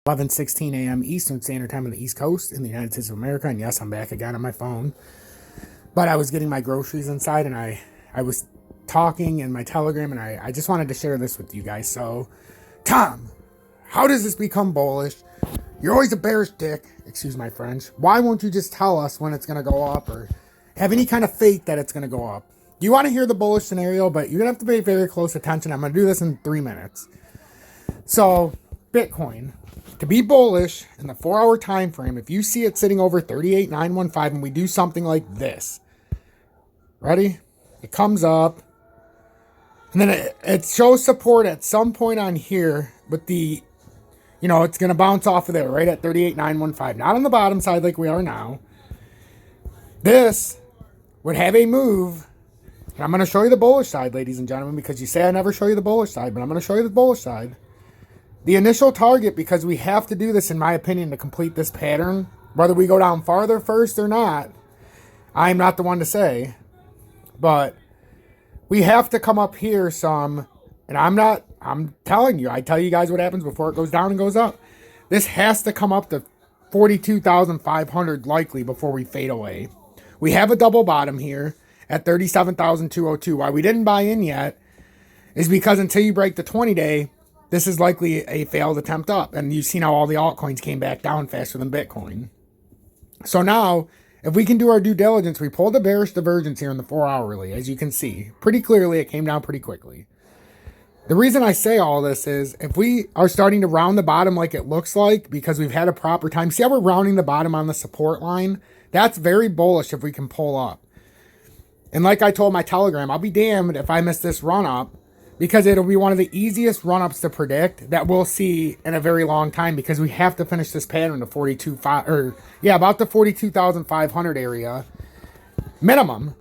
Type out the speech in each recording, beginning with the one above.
11:16 a.m. Eastern Standard Time on the East Coast in the United States of America. And yes, I'm back again on my phone. But I was getting my groceries inside, and I was talking in my Telegram, and I just wanted to share this with you guys. So, Tom, how does this become bullish? You're always a bearish dick, excuse my French. Why won't you just tell us when it's going to go up or have any kind of faith that it's going to go up? You want to hear the bullish scenario, but you're going to have to pay very close attention. I'm going to do this in 3 minutes. So, Bitcoin, to be bullish in the 4-hour time frame, if you see it sitting over 38,915 and we do something like this, ready? It comes up, and then it shows support at some point on here, but it's going to bounce off of there, right at 38,915. Not on the bottom side like we are now. This would have a move, and I'm going to show you the bullish side, ladies and gentlemen, because you say I never show you the bullish side, but I'm going to show you the bullish side. The initial target, because we have to do this, in my opinion, to complete this pattern, whether we go down farther first or not, I'm not the one to say, but we have to come up here some, and I'm telling you, I tell you guys what happens before it goes down and goes up. This has to come up to 42,500 likely before we fade away. We have a double bottom here at 37,202. Why we didn't buy in yet is because until you break the 20-day, this is likely a failed attempt up. And you've seen how all the altcoins came back down faster than Bitcoin. So now, if we can do our due diligence, we pulled a bearish divergence here in the 4-hourly, as you can see. Pretty clearly, it came down pretty quickly. The reason I say all this is, if we are starting to round the bottom like it looks like, because we've had a proper time, see how we're rounding the bottom on the support line? That's very bullish if we can pull up. And like I told my Telegram, I'll be damned if I miss this run up, because it'll be one of the easiest run-ups to predict that we'll see in a very long time, because we have to finish this pattern to about the 42,500 area minimum.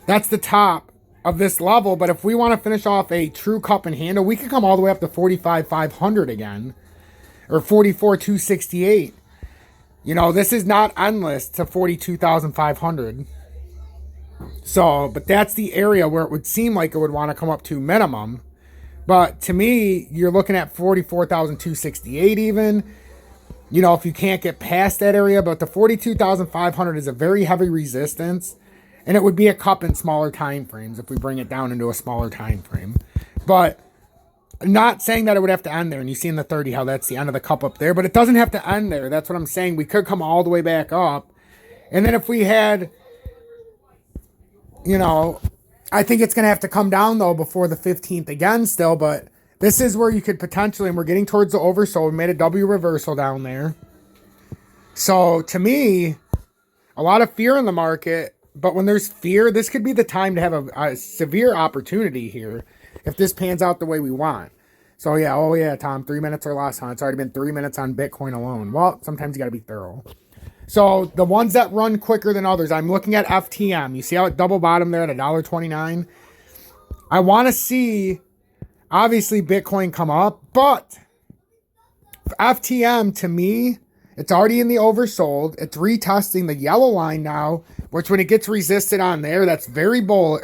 That's the top of this level, but if we want to finish off a true cup and handle, we can come all the way up to 45,500 again, or 44,268. This is not endless to 42,500. So, but that's the area where it would seem like it would want to come up to minimum. But to me, you're looking at 44,268 even. If you can't get past that area, but the 42,500 is a very heavy resistance. And it would be a cup in smaller time frames if we bring it down into a smaller time frame. But I'm not saying that it would have to end there. And you see in the 30 how that's the end of the cup up there. But it doesn't have to end there. That's what I'm saying. We could come all the way back up. And then if we had... I think it's going to have to come down, though, before the 15th again still. But this is where you could potentially, and we're getting towards the oversold. We made a W reversal down there. So, to me, a lot of fear in the market. But when there's fear, this could be the time to have a severe opportunity here if this pans out the way we want. So, yeah, Tom, 3 minutes or less, huh? It's already been 3 minutes on Bitcoin alone. Well, sometimes you got to be thorough. So the ones that run quicker than others, I'm looking at FTM. You see how it double bottom there at $1.29? I want to see, obviously, Bitcoin come up, but FTM, to me, it's already in the oversold. It's retesting the yellow line now, which when it gets resisted on there, that's very bullish,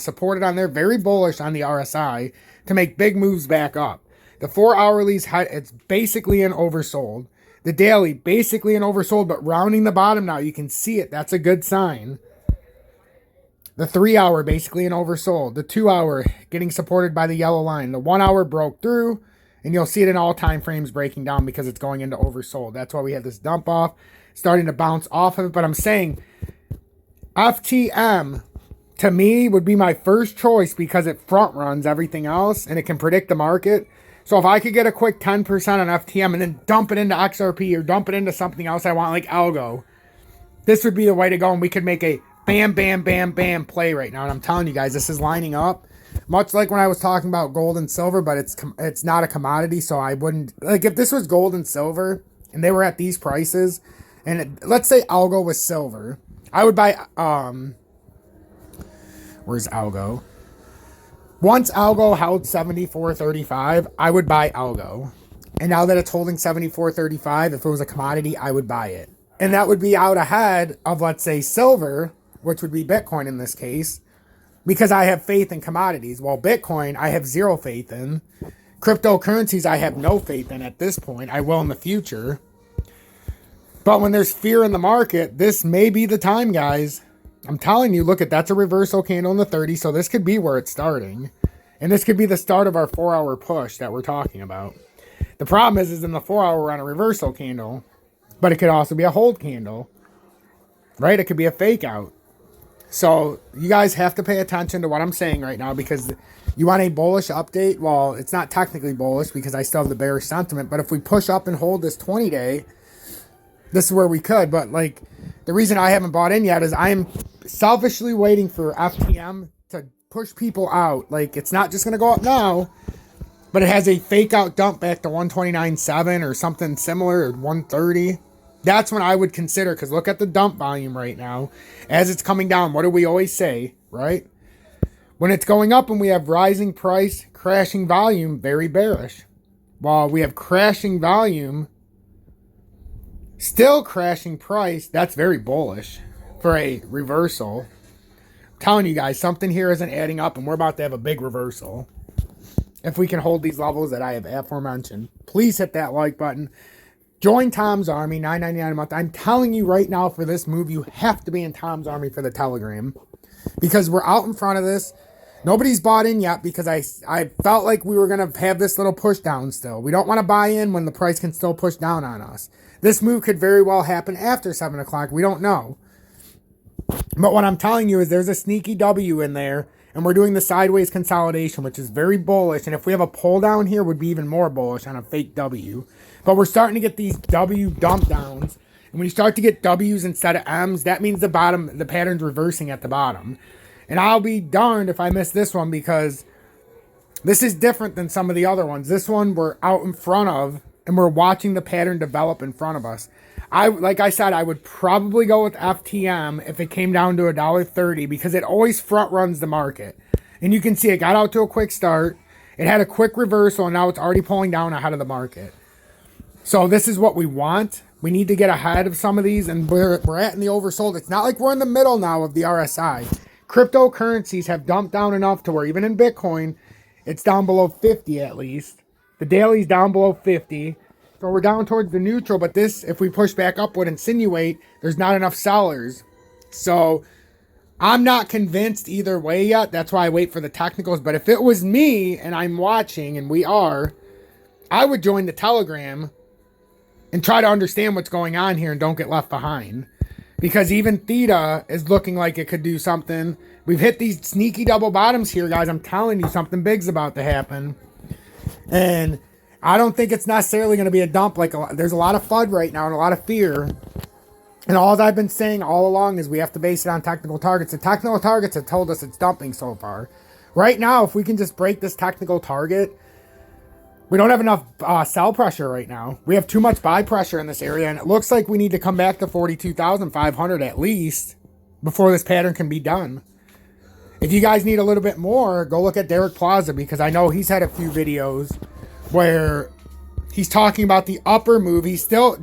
supported on there, very bullish on the RSI to make big moves back up. The 4-hourly's, it's basically an oversold. The daily, basically an oversold, but rounding the bottom now. You can see it. That's a good sign. The 3-hour, basically an oversold. The 2-hour, getting supported by the yellow line. The 1-hour broke through, and you'll see it in all time frames breaking down because it's going into oversold. That's why we had this dump off, starting to bounce off of it. But I'm saying FTM, to me, would be my first choice because it front runs everything else, and it can predict the market. So if I could get a quick 10% on FTM and then dump it into XRP or dump it into something else I want, like Algo, this would be the way to go, and we could make a bam, bam, bam, bam play right now. And I'm telling you guys, this is lining up much like when I was talking about gold and silver, but it's not a commodity, so I wouldn't, like, if this was gold and silver and they were at these prices, and let's say Algo was silver, I would buy, where's Algo? Once Algo held 74.35, I would buy Algo. And now that it's holding 74.35, if it was a commodity, I would buy it. And that would be out ahead of, let's say, silver, which would be Bitcoin in this case, because I have faith in commodities. While Bitcoin, I have zero faith in, Cryptocurrencies, I have no faith in at this point. I will in the future. But when there's fear in the market, this may be the time, guys. I'm telling you, look, that's a reversal candle in the 30, so this could be where it's starting. And this could be the start of our 4-hour push that we're talking about. The problem is in the 4-hour we're on a reversal candle, but it could also be a hold candle, right? It could be a fake out. So you guys have to pay attention to what I'm saying right now, because you want a bullish update. Well, it's not technically bullish because I still have the bearish sentiment, but if we push up and hold this 20-day, this is where we could. But like, the reason I haven't bought in yet is I am selfishly waiting for FTM to push people out. Like, it's not just going to go up now, but it has a fake out dump back to 129.7 or something similar, or 130. That's when I would consider, because look at the dump volume right now as it's coming down. What do we always say, right? When it's going up and we have rising price, crashing volume, very bearish. While we have crashing volume, still crashing price, that's very bullish for a reversal. I'm telling you guys, something here isn't adding up, and we're about to have a big reversal. If we can hold these levels that I have aforementioned, please hit that like button. Join Tom's Army, $9.99 a month. I'm telling you right now, for this move, you have to be in Tom's Army for the Telegram, because we're out in front of this. Nobody's bought in yet because I felt like we were going to have this little push down still. We don't want to buy in when the price can still push down on us. This move could very well happen after 7 o'clock. We don't know. But what I'm telling you is there's a sneaky W in there, and we're doing the sideways consolidation, which is very bullish. And if we have a pull down here, would be even more bullish on a fake W. But we're starting to get these W dump downs. And when you start to get W's instead of M's, that means the pattern's reversing at the bottom. And I'll be darned if I miss this one, because this is different than some of the other ones. This one we're out in front of, and we're watching the pattern develop in front of us. Like I said, I would probably go with FTM if it came down to $1.30, because it always front runs the market. And you can see it got out to a quick start. It had a quick reversal, and now it's already pulling down ahead of the market. So this is what we want. We need to get ahead of some of these, and we're at in the oversold. It's not like we're in the middle now of the RSI. Cryptocurrencies have dumped down enough to where even in Bitcoin, it's down below 50 at least. The daily's down below 50. So we're down towards the neutral, but this, if we push back up, would insinuate there's not enough sellers. So I'm not convinced either way yet. That's why I wait for the technicals. But if it was me and I'm watching, and we are, I would join the Telegram and try to understand what's going on here and don't get left behind. Because even Theta is looking like it could do something. We've hit these sneaky double bottoms here, guys. I'm telling you, something big's about to happen. And I don't think it's necessarily going to be a dump. There's a lot of FUD right now and a lot of fear. And all I've been saying all along is we have to base it on technical targets. The technical targets have told us it's dumping so far. Right now, if we can just break this technical target, we don't have enough sell pressure right now. We have too much buy pressure in this area, and it looks like we need to come back to 42,500 at least before this pattern can be done. If you guys need a little bit more, go look at Derek Plaza, because I know he's had a few videos where he's talking about the upper move. He's still,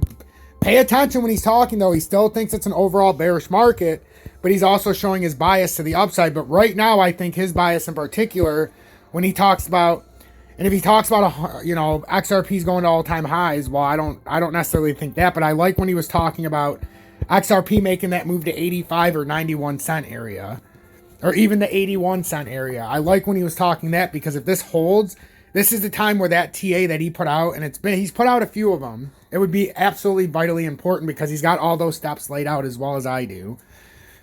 pay attention when he's talking though, he still thinks it's an overall bearish market, but he's also showing his bias to the upside. But right now, I think his bias in particular, when he talks about, and if he talks about, XRP's going to all-time highs, well, I don't necessarily think that, but I like when he was talking about XRP making that move to 85 or 91 cent area, or even the 81 cent area. I like when he was talking that, because if this holds, this is the time where that TA that he put out, and he's put out a few of them, it would be absolutely vitally important, because he's got all those steps laid out as well as I do.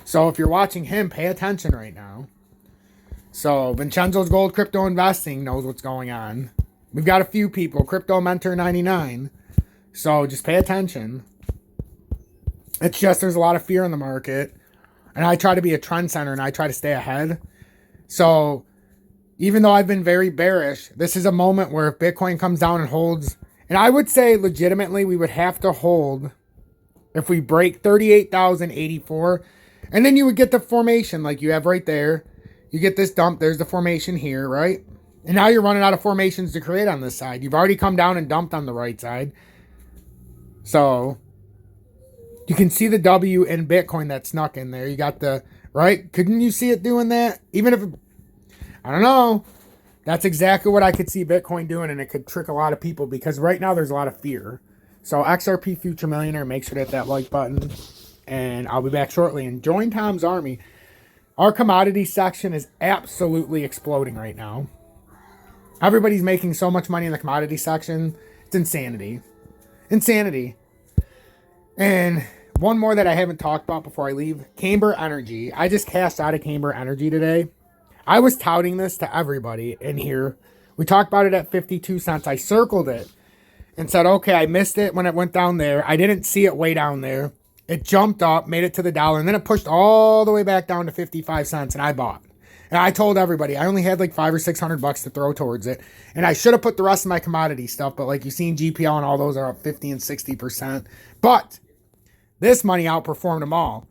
So if you're watching him, pay attention right now. So Vincenzo's Gold Crypto Investing knows what's going on. We've got a few people. Crypto Mentor 99. So just pay attention. It's just there's a lot of fear in the market. And I try to be a trend center, and I try to stay ahead. So even though I've been very bearish, this is a moment where if Bitcoin comes down and holds, and I would say legitimately we would have to hold if we break 38,084. And then you would get the formation like you have right there. You get this dump, there's the formation here, right? And now you're running out of formations to create on this side. You've already come down and dumped on the right side. So you can see the W in Bitcoin that snuck in there. You got the, right? Couldn't you see it doing that? Even if, I don't know. That's exactly what I could see Bitcoin doing, and it could trick a lot of people because right now there's a lot of fear. So XRP Future Millionaire, make sure to hit that like button, and I'll be back shortly. And join Tom's Army. Our commodity section is absolutely exploding right now. Everybody's making so much money in the commodity section. It's insanity. Insanity. And one more that I haven't talked about before I leave. Camber Energy. I just cashed out of Camber Energy today. I was touting this to everybody in here. We talked about it at 52 cents. I circled it and said, okay, I missed it when it went down there. I didn't see it way down there. It jumped up, made it to the dollar, and then it pushed all the way back down to 55 cents, and I bought. And I told everybody, I only had like $500 or $600 to throw towards it. And I should have put the rest of my commodity stuff, but like you've seen GPL and all those are up 50 and 60%. But this money outperformed them all.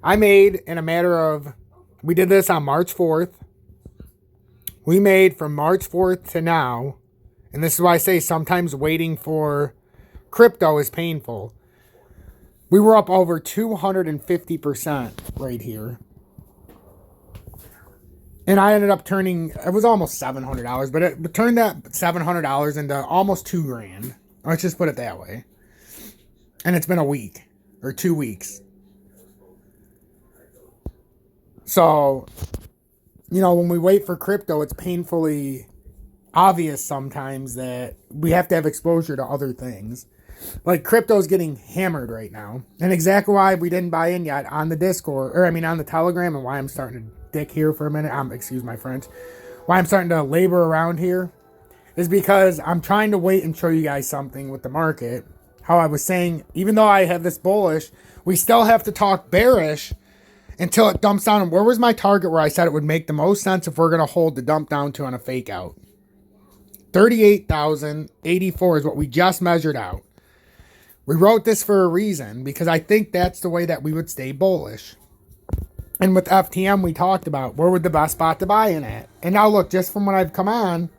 I made in a matter of, we did this on March 4th. We made from March 4th to now, and this is why I say sometimes waiting for crypto is painful. We were up over 250% right here. And I ended up turning, it was almost $700, but it turned that $700 into almost $2,000. Let's just put it that way. And it's been a week or 2 weeks. So, you know, when we wait for crypto, it's painfully obvious sometimes that we have to have exposure to other things. Like crypto's getting hammered right now. And exactly why we didn't buy in yet on the Discord, on the Telegram, and why I'm starting to dick here for a minute. Excuse my French. Why I'm starting to labor around here is because I'm trying to wait and show you guys something with the market. How I was saying, even though I have this bullish, we still have to talk bearish until it dumps down. And where was my target where I said it would make the most sense if we're going to hold the dump down to on a fake out? 38,084 is what we just measured out. We wrote this for a reason because I think that's the way that we would stay bullish. And with FTM, we talked about where would the best spot to buy in at. And now look, just from when I've come on,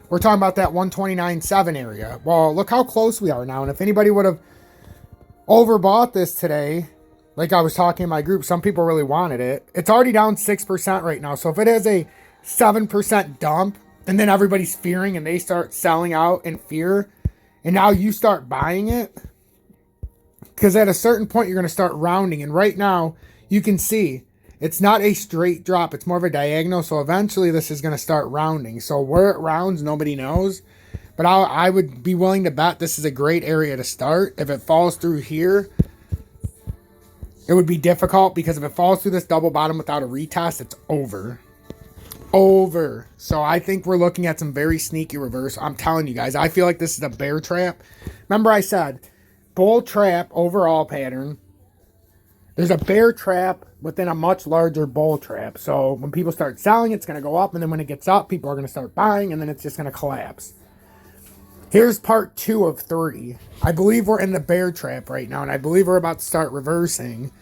we're talking about that 129.7 area. Well, look how close we are now. And if anybody would have overbought this today, like I was talking in my group, some people really wanted it. It's already down 6% right now. So if it has a 7% dump, and then everybody's fearing and they start selling out in fear, and now you start buying it, because at a certain point, you're going to start rounding. And right now, you can see it's not a straight drop. It's more of a diagonal. So eventually, this is going to start rounding. So where it rounds, nobody knows. But I would be willing to bet this is a great area to start. If it falls through here, it would be difficult. Because if it falls through this double bottom without a retest, it's over. Over. So I think we're looking at some very sneaky reverse. I'm telling you guys, I feel like this is a bear trap. Remember I said, bull trap overall pattern. There's a bear trap within a much larger bull trap. So when people start selling, it's going to go up. And then when it gets up, people are going to start buying. And then it's just going to collapse. Here's part 2 of 3. I believe we're in the bear trap right now. And I believe we're about to start reversing.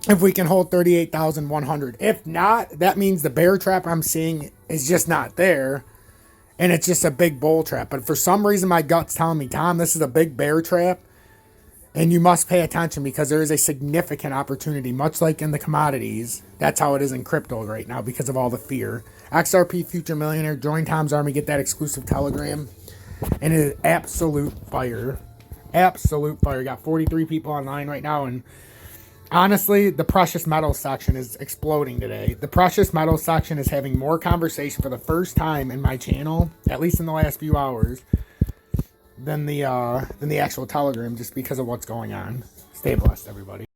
If we can hold 38,100. If not, that means the bear trap I'm seeing is just not there. And it's just a big bull trap. But for some reason, my gut's telling me, Tom, this is a big bear trap. And you must pay attention because there is a significant opportunity, much like in the commodities. That's how it is in crypto right now because of all the fear. XRP Future Millionaire, join Tom's Army, get that exclusive Telegram. And it is absolute fire. Absolute fire. Got 43 people online right now. And honestly, the precious metals section is exploding today. The precious metals section is having more conversation for the first time in my channel, at least in the last few hours, than the actual Telegram, just because of what's going on. Stay blessed, everybody.